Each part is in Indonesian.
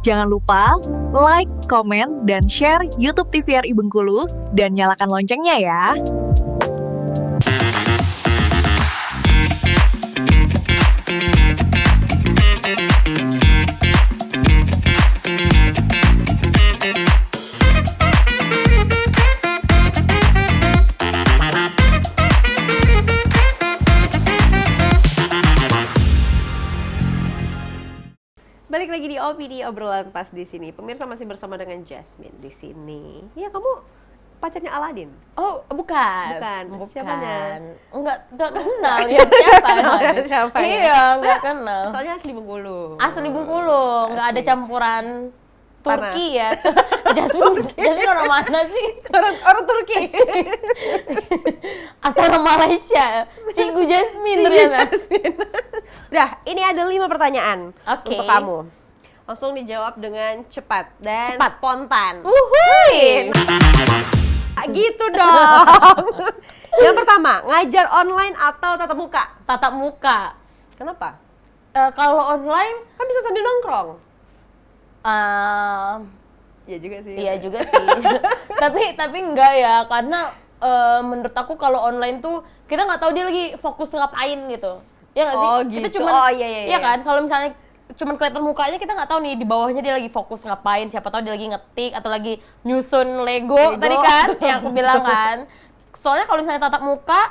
Jangan lupa like, komen, dan share YouTube TVRI Bengkulu dan nyalakan loncengnya ya. Balik lagi di OPD obrolan pas di sini. Pemirsa masih bersama dengan Jasmine di sini. Ya, kamu pacarnya Aladin? Oh, bukan. Siapanya? Enggak kenal ya siapa Aladin. Siapa ya? Iya, enggak kenal. Soalnya asli Bengkulu. Asli Bengkulu, enggak ada campuran Turki ya. Jasmine orang mana sih? Orang Turki. Atau orang Malaysia? Cikgu Jasmine ternyata. Udah, ini ada 5 pertanyaan Oke. untuk kamu. Langsung dijawab dengan cepat dan Cepat. spontan. Uhuy. Gitu dong. Yang pertama, ngajar online atau tatap muka? Tatap muka. Kenapa? Kalau online, Kan bisa sambil nongkrong. Iya juga sih. iya juga sih. tapi enggak ya, karena menurut aku kalau online tuh kita nggak tahu dia lagi fokus ngapain gitu. Ya nggak sih? Oh Kita gitu. cuman, Oh iya. Iya kan? Kalau misalnya cuman kelihatan mukanya, kita nggak tahu nih di bawahnya dia lagi fokus ngapain. Siapa tahu dia lagi ngetik atau lagi nyusun Lego. Tadi kan yang aku bilang kan. Soalnya kalau misalnya tatap muka,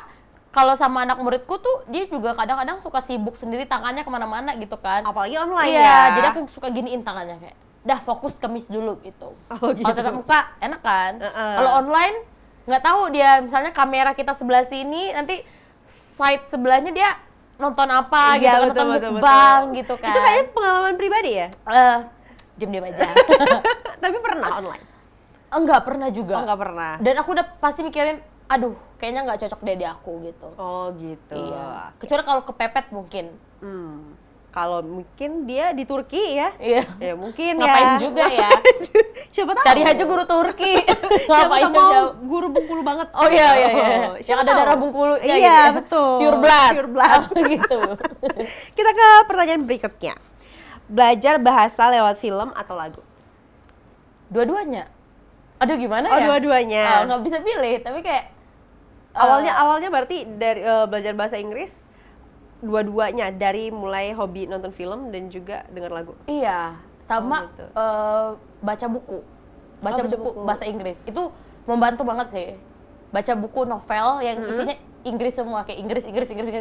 kalau sama anak muridku tuh dia juga kadang-kadang suka sibuk sendiri, tangannya kemana-mana gitu kan. Apalagi online Iya, ya. jadi aku suka giniin tangannya kayak, dah fokus ke miss dulu gitu. Oh gitu. Kalau tatap muka enak kan. Heeh. Kalau online nggak tahu dia, misalnya kamera kita sebelah sini, nanti side sebelahnya dia nonton apa gitu, Iya, nonton betul. mukbang gitu kan. Itu kayaknya pengalaman pribadi ya? Diam-diam aja. Tapi pernah online? Enggak pernah juga. Oh, nggak pernah. Dan aku udah pasti mikirin, aduh kayaknya nggak cocok deh di aku gitu. Oh gitu. Iya. Kecuali kalau kepepet mungkin. Kalau mungkin dia di Turki ya? Iya. Ya mungkin Ngapain ya. juga ya? Siapa tahu. Cari aja guru Turki. Siapa Ngapain tahu jauh. guru Bengkulu banget. Oh iya. Yang Siapa ada tahu. darah Bengkulunya Iya, gitu ya. betul. Pure blood. Pure blood. Oh, gitu. Kita ke pertanyaan berikutnya. Belajar bahasa lewat film atau lagu? Dua-duanya. Aduh gimana Oh, ya? dua-duanya. Nggak bisa pilih, tapi kayak Awalnya berarti dari belajar bahasa Inggris dua-duanya, dari mulai hobi nonton film dan juga dengar lagu. iya, sama Oh, gitu. baca buku. Baca buku buku. bahasa Inggris. Itu membantu banget sih. Baca buku novel yang isinya Inggris semua, kayak Inggris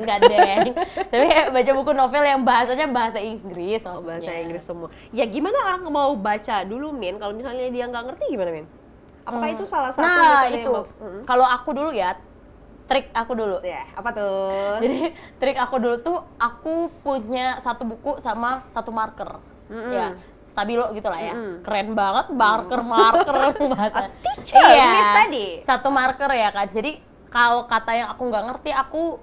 gandeng. Tapi kayak baca buku novel yang bahasanya bahasa Inggris. Oh, bahasa maksudnya. Inggris semua. Ya gimana orang mau baca dulu, Min? Kalau misalnya dia nggak ngerti gimana, Min? Apakah itu salah satu Nah, metode itu. yang Kalau aku dulu ya, trik aku dulu. Ya, apa tuh? Jadi trik aku dulu tuh, aku punya satu buku sama satu marker. Ya, stabilo gitu lah ya. Keren banget, marker bahasa. Teacher, Miss tadi. Satu marker ya kan. Jadi kalau kata yang aku nggak ngerti, aku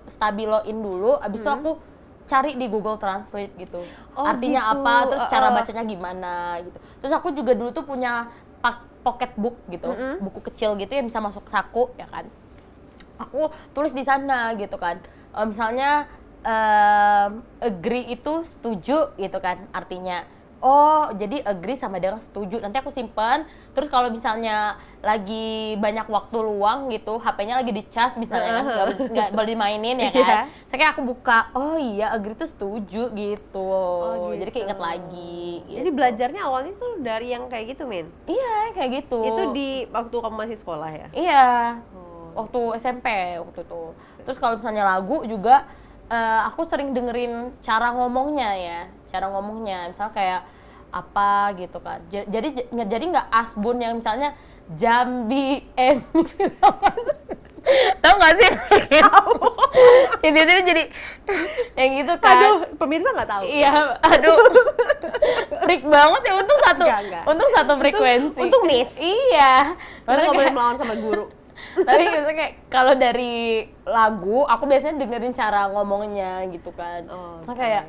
stabiloin dulu, abis itu aku cari di Google Translate gitu. Oh, Artinya gitu. apa, terus cara bacanya gimana gitu. Terus aku juga dulu tuh punya pocket book gitu, buku kecil gitu yang bisa masuk saku ya kan. Aku tulis di sana gitu kan. Misalnya agree itu setuju gitu kan artinya. Oh, jadi agree sama dengan setuju. Nanti aku simpan. Terus kalau misalnya lagi banyak waktu luang gitu, HP-nya lagi dicas misalnya, nggak boleh dimainin ya kan. Iya. Saya kayak aku buka, oh iya agree itu setuju gitu. Oh, Jadi kayak gitu. inget lagi. Jadi gitu. belajarnya awalnya tuh dari yang kayak gitu, Min? Iya, kayak gitu. Itu di waktu kamu masih sekolah ya? Iya, Oh. waktu SMP waktu itu. Terus kalau misalnya lagu juga, aku sering dengerin cara ngomongnya ya, misalnya kayak apa gitu kan. Jadi nggak asbun yang misalnya Jambi tahu nggak sih? Ini jadi yang gitu kan. Aduh, pemirsa nggak tahu. Iya, aduh. Freak banget ya, untung Enggak. untung satu frekuensi. Untung miss. Iya. Kita Maksudnya nggak boleh kayak- melawan sama guru. Tapi maksudnya kayak kalau dari lagu, aku biasanya dengerin cara ngomongnya gitu kan. Oh, Terus kayak,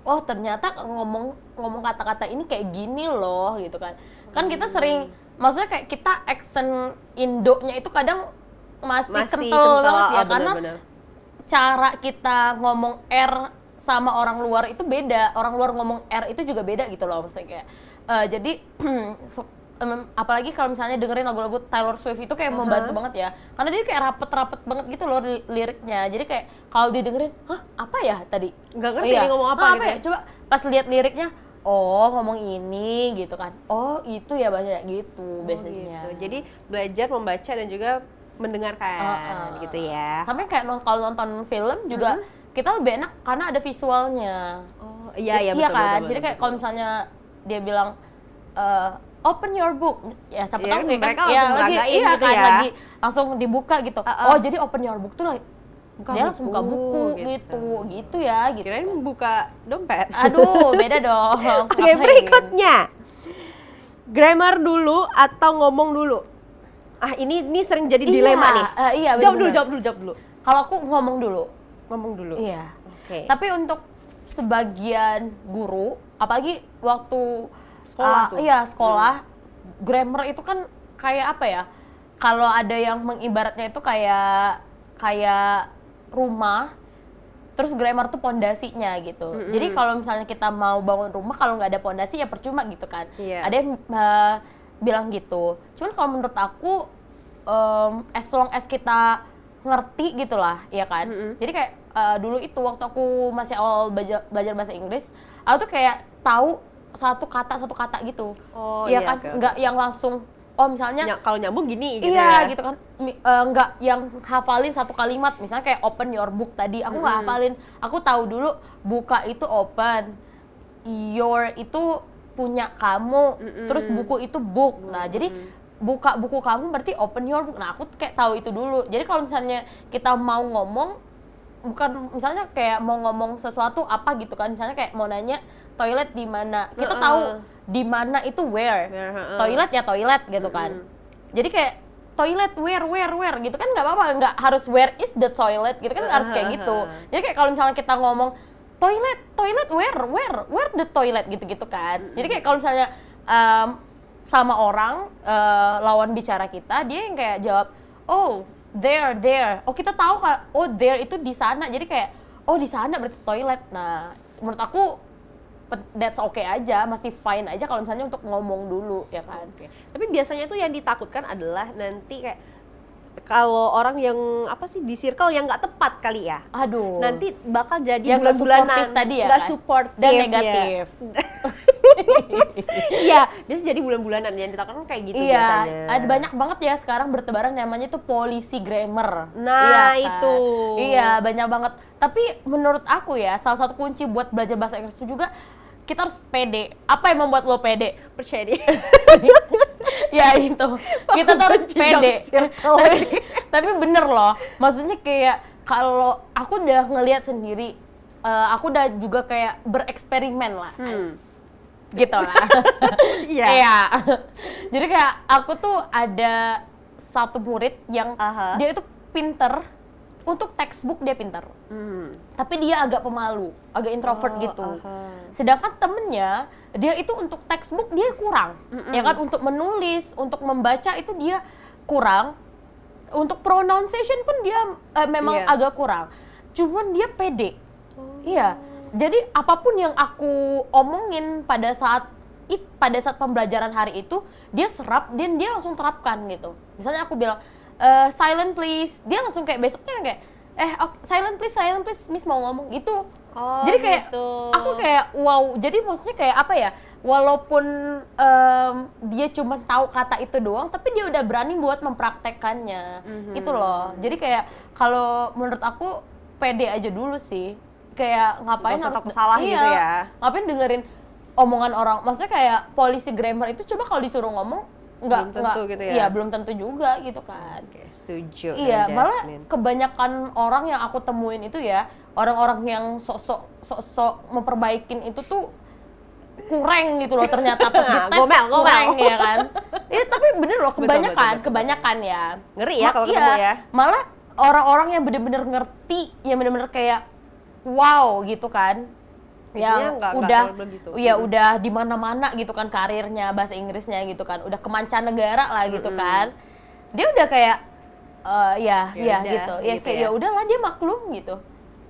oh ternyata ngomong kata-kata ini kayak gini loh gitu kan. Kan kita sering, maksudnya kayak kita accent Indonya itu kadang masih kental banget ya, karena bener-bener. cara kita ngomong R sama orang luar itu beda. Orang luar ngomong R itu juga beda gitu loh maksudnya kayak. Jadi apalagi kalau misalnya dengerin lagu-lagu Taylor Swift itu kayak membantu banget ya. Karena dia kayak rapet-rapet banget gitu loh liriknya. Jadi kayak kalau didengerin, hah apa ya tadi? Nggak ngerti dia ngomong apa gitu ya? Coba pas lihat liriknya, oh ngomong ini gitu kan. Oh itu ya bahasa gitu biasanya. Gitu. Jadi belajar membaca dan juga mendengarkan gitu ya. Sampai kayak kalau nonton film juga kita lebih enak karena ada visualnya. Oh iya Iya betul, kan. betul, Jadi kayak kalau misalnya dia bilang open your book, ya siapa tahu kayak mereka kan, langsung lagi beragain gitu kan, ya. lagi langsung dibuka gitu. Oh jadi open your book tuh lagi dia langsung buka buku gitu ya gitu. Kirain buka dompet. Aduh beda dong. Oke, Ngapain? berikutnya grammar dulu atau ngomong dulu? Ah ini sering jadi dilema nih. Iya, Jawab bener-bener. dulu. Kalau aku ngomong dulu. Ngomong dulu. Iya. Oke. Tapi untuk sebagian guru, apalagi waktu Sekolah tuh. Iya, sekolah, grammar itu kan kayak apa ya? Kalau ada yang mengibaratnya itu kayak rumah, terus grammar tuh pondasinya gitu. Jadi kalau misalnya kita mau bangun rumah, kalau nggak ada pondasi ya percuma gitu kan. Iya. Ada yang bilang gitu. Cuman kalau menurut aku, as long as kita ngerti gitulah, ya kan. Jadi kayak dulu itu waktu aku masih awal belajar bahasa Inggris, aku tuh kayak tahu satu kata gitu. Oh iya iya kan, okay. nggak yang langsung misalnya Kalau nyambung gini gitu iya ya. gitu kan, nggak yang hafalin satu kalimat, misalnya kayak open your book tadi, aku nggak hafalin, aku tahu dulu buka itu open, your itu punya kamu, terus buku itu book. Nah jadi buka buku kamu berarti open your book. Nah aku kayak tahu itu dulu. Jadi kalau misalnya kita mau ngomong, bukan misalnya kayak mau ngomong sesuatu apa gitu kan, misalnya kayak mau nanya toilet di mana, kita tahu di mana itu where, toilet ya toilet gitu kan. Jadi kayak toilet where gitu kan, nggak apa-apa, nggak harus where is the toilet gitu kan, harus kayak gitu. Jadi kayak kalau misalnya kita ngomong toilet where the toilet gitu kan. Jadi kayak kalau misalnya sama orang lawan bicara kita, dia yang kayak jawab oh there, oh kita tahu kak, oh there itu di sana, jadi kayak oh di sana berarti toilet. Nah menurut aku that's okay aja, masih fine aja kalau misalnya untuk ngomong dulu ya kan. Okay. Tapi biasanya tuh yang ditakutkan adalah nanti kayak kalau orang yang apa sih di circle yang nggak tepat kali ya. Aduh. Nanti bakal jadi yang nggak bulan-bulanan supportif tadi ya nggak kan? supportif Dan negatif. Iya, biasanya jadi bulan-bulanan yang ditakutkan kayak gitu biasanya. Iya, ada banyak banget ya sekarang bertebaran namanya tuh polisi grammar. Nah, iya kan? itu. Iya, banyak banget. Tapi menurut aku ya, salah satu kunci buat belajar bahasa Inggris itu juga kita harus pede. Apa yang membuat lo pede? Percaya dia. Ya itu, kita tuh harus pede. Tapi bener loh, maksudnya kayak kalau aku udah ngelihat sendiri, aku udah juga kayak bereksperimen lah. Gitu lah. Iya. Iya. Jadi kayak aku tuh ada satu murid yang dia itu pinter, untuk textbook dia pinter. Tapi dia agak pemalu, agak introvert gitu. Sedangkan temennya, dia itu untuk textbook dia kurang. Ya kan, untuk menulis, untuk membaca itu dia kurang. Untuk pronunciation pun dia memang agak kurang. Cuman dia pede. Iya. Jadi apapun yang aku omongin pada saat pembelajaran hari itu, dia serap dan dia langsung terapkan gitu. Misalnya aku bilang silent please, dia langsung kayak besoknya kayak silent please, miss mau ngomong gitu. Jadi kayak gitu. aku kayak wow, jadi maksudnya kayak apa ya, walaupun dia cuma tahu kata itu doang, tapi dia udah berani buat mempraktekkannya. Itu loh. Jadi kayak kalau menurut aku pede aja dulu sih. Kayak ngapain Gak usah harus takut salah gitu ya. Ngapain dengerin omongan orang. Maksudnya kayak polisi grammar itu coba kalau disuruh ngomong Belum tentu gitu ya. Iya, belum tentu juga gitu kan. Oke, setuju. Iya, malah Jasmine. kebanyakan orang yang aku temuin itu ya, orang-orang yang sok-sok memperbaikin itu tuh kurang gitu loh ternyata pas dites. Gomel. Kurang ya kan. Iya, tapi bener loh, Betul. kebanyakan ya. Ngeri ya kalau ketemu ya. Malah orang-orang yang bener-bener ngerti, yang bener-bener kayak wow gitu kan. Biasanya Yang nggak udah terlalu begitu. ya udah di mana-mana gitu kan karirnya bahasa Inggrisnya gitu kan, udah ke mancanegara lah gitu kan, dia udah kayak Ya udah, gitu ya, gitu kayak ya. ya udahlah dia maklum gitu,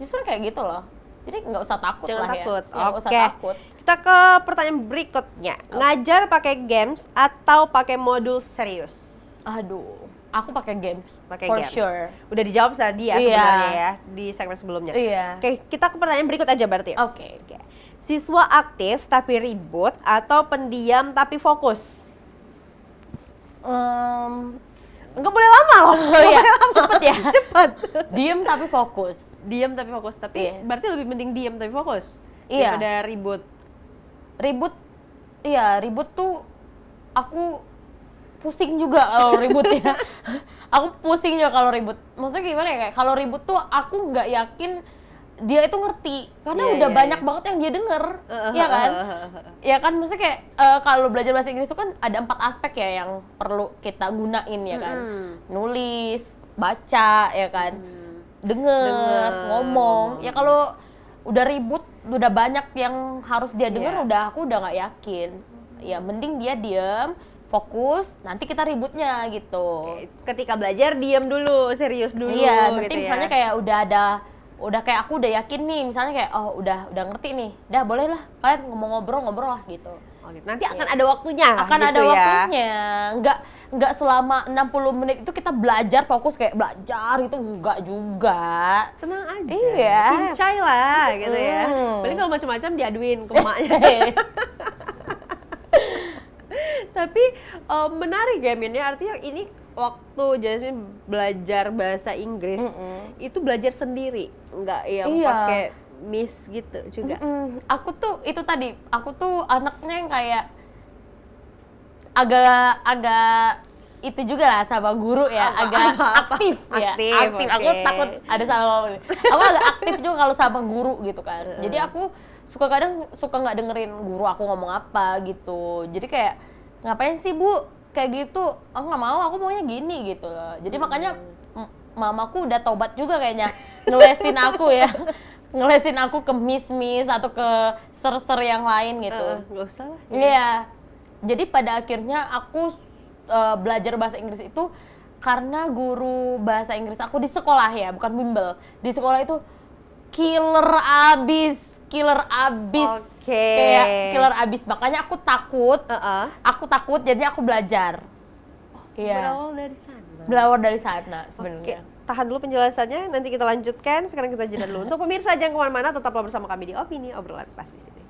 justru kayak gitu loh. Jadi nggak usah takut Jangan lah takut. ya. Nggak usah Oke. takut. Kita ke pertanyaan berikutnya. Ngajar pakai games atau pakai modul serius? Aduh, aku pakai games. Pakai for games. sure. Udah dijawab tadi ya Iya. sebenarnya ya di segmen sebelumnya. Iya. Oke, kita ke pertanyaan berikut aja berarti. Oke. Oke. Siswa aktif tapi ribut atau pendiam tapi fokus? Enggak boleh lama loh. Oh iya, cepet ya. Cepet. Diem tapi fokus. Diam tapi fokus, tapi Iya. berarti lebih penting diam tapi fokus Iya. daripada ribut. Ribut, iya ribut tuh aku pusing juga kalau ribut ya. Aku pusing juga kalau ribut. Maksudnya gimana ya, kayak kalau ribut tuh aku nggak yakin dia itu ngerti karena Iya, udah iya, banyak iya. banget yang dia denger, ya kan? Ya kan, maksudnya kayak kalau belajar bahasa Inggris itu kan ada 4 aspek ya yang perlu kita gunain ya kan, nulis, baca, ya kan, denger, ngomong. Ya kalau udah ribut, udah banyak yang harus dia denger, Iya. aku udah nggak yakin. Ya mending dia diem, fokus, nanti kita ributnya gitu. Ketika belajar diam dulu, serius dulu. Iya, nanti gitu misalnya ya. kayak udah kayak aku udah yakin nih, misalnya kayak oh udah ngerti nih, dah boleh lah kalian ngobrol lah gitu. Oh, gitu. Nanti akan ada waktunya lah Akan gitu ada ya. waktunya, nggak selama 60 menit itu kita belajar fokus kayak belajar itu enggak juga. Tenang aja. Iya. Cincai lah gitu ya. Paling kalau macam-macam diaduin ke emaknya. Tapi menarik ya Min ya, artinya ini waktu Jasmine belajar bahasa Inggris itu belajar sendiri, nggak yang Iya. pakai miss gitu juga. Aku tuh itu tadi, aku tuh anaknya yang kayak agak itu juga lah sama guru ya, agak aktif ya, Aktif, Aku oke. takut ada salah ngomong. Aku agak aktif juga kalau sama guru gitu kan. Jadi aku kadang suka nggak dengerin guru aku ngomong apa gitu. Jadi kayak ngapain sih Bu kayak gitu? Aku nggak mau, aku maunya gini gitu loh. Jadi makanya mamaku udah tobat juga kayaknya ngelesin aku ya. Ngelesin aku ke miss atau ke ser-ser yang lain gitu. Nggak usah lah. Iya. Jadi pada akhirnya aku belajar bahasa Inggris itu karena guru bahasa Inggris aku di sekolah ya, bukan bimbel. Di sekolah itu killer abis. Oke. Kayak killer abis. Makanya aku takut. Heeh. Jadi aku belajar. Iya. Berawal dari sana. Berawal dari sana Oke, sebenarnya. tahan dulu penjelasannya, nanti kita lanjutkan. Sekarang kita jeda dulu. Untuk pemirsa jangan kemana-mana, tetaplah bersama kami di Opini Obrolan Pas di sini.